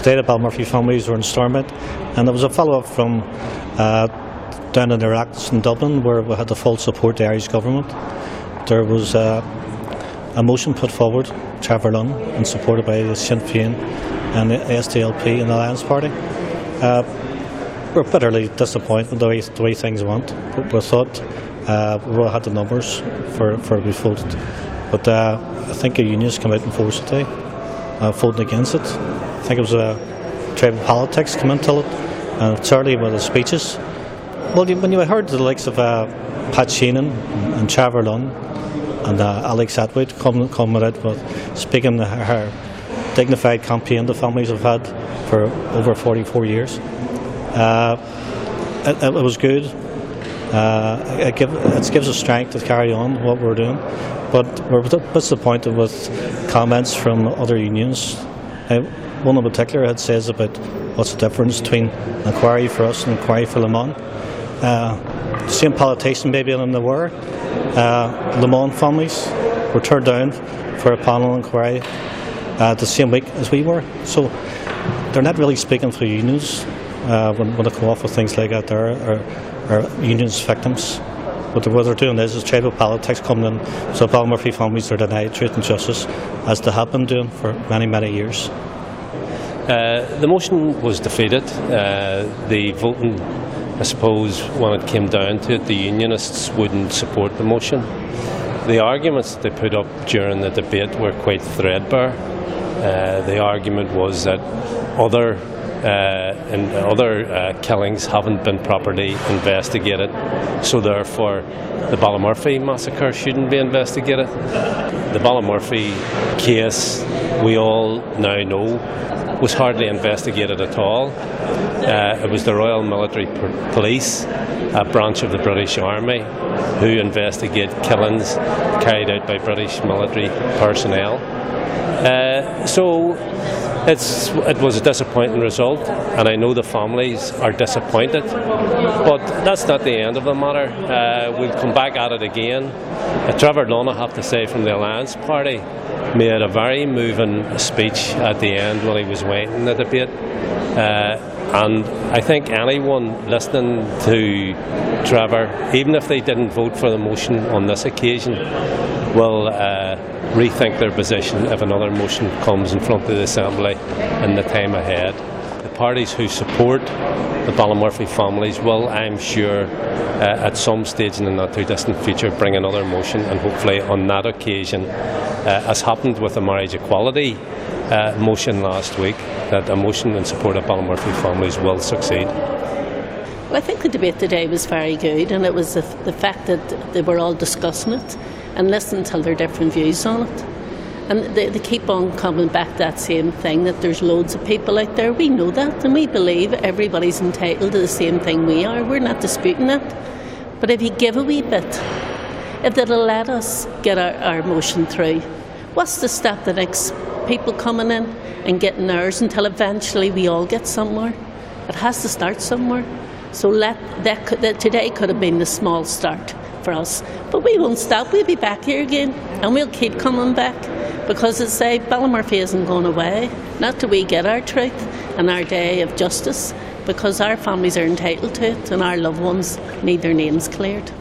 Today the Ballymurphy Families were in Stormont, and there was a follow-up from down in the Iraqs in Dublin, where we had the full support of the Irish government. There was a motion put forward, Trevor Lunn, and supported by the Sinn Féin and the SDLP and the Alliance Party. We're bitterly disappointed the way things went. We thought we had the numbers for it to be voted, but I think the unions came out in force today, voting against it. I think it was tribal politics come into it, and certainly with the speeches. Well, when you heard the likes of Pat Sheenan and Trevor Lunn and Alex Atwood coming out with speaking her dignified campaign the families have had for over 44 years, it was good. It gives us strength to carry on what we're doing, but we're disappointed with comments from other unions. One in particular had says about what's the difference between an inquiry for us and an inquiry for Le Mans. The same politician maybe than they were. Le Mans families were turned down for a panel inquiry the same week as we were. So they're not really speaking for unions when they come off with things like that. Or unions victims. What they're doing is tribal politics coming in, so Ballymurphy families are denied truth and justice, as they have been doing for many, many years. The motion was defeated. The voting, I suppose, when it came down to it, the Unionists wouldn't support the motion. The arguments they put up during the debate were quite threadbare. The argument was that other killings haven't been properly investigated, so therefore the Ballymurphy massacre shouldn't be investigated. The Ballymurphy case, we all now know, was hardly investigated at all. It was the Royal Military Police, a branch of the British Army, who investigate killings carried out by British military personnel. So it was a disappointing result, and I know the families are disappointed, but that's not the end of the matter. We'll come back at it again. Trevor Lunn, I have to say, from the Alliance Party, made a very moving speech at the end when he was waiting the debate, and I think anyone listening to Trevor, even if they didn't vote for the motion on this occasion, will rethink their position if another motion comes in front of the Assembly in the time ahead. The parties who support the Ballymurphy families will, I'm sure, at some stage in the not too distant future, bring another motion, and hopefully on that occasion, as happened with the marriage equality motion last week, that a motion in support of Ballymurphy families will succeed. Well, I think the debate today was very good, and it was the fact that they were all discussing it and listening to their different views on it. And they keep on coming back to that same thing, that there's loads of people out there. We know that, and we believe everybody's entitled to the same thing we are. We're not disputing that. But if you give a wee bit, if they'll let us get our motion through, what's to stop the next people coming in and getting ours until eventually we all get somewhere? It has to start somewhere. So that today could have been the small start for us. But we won't stop. We'll be back here again, and we'll keep coming back, because as I say, Ballymurphy isn't going away, not till we get our truth and our day of justice, because our families are entitled to it and our loved ones need their names cleared.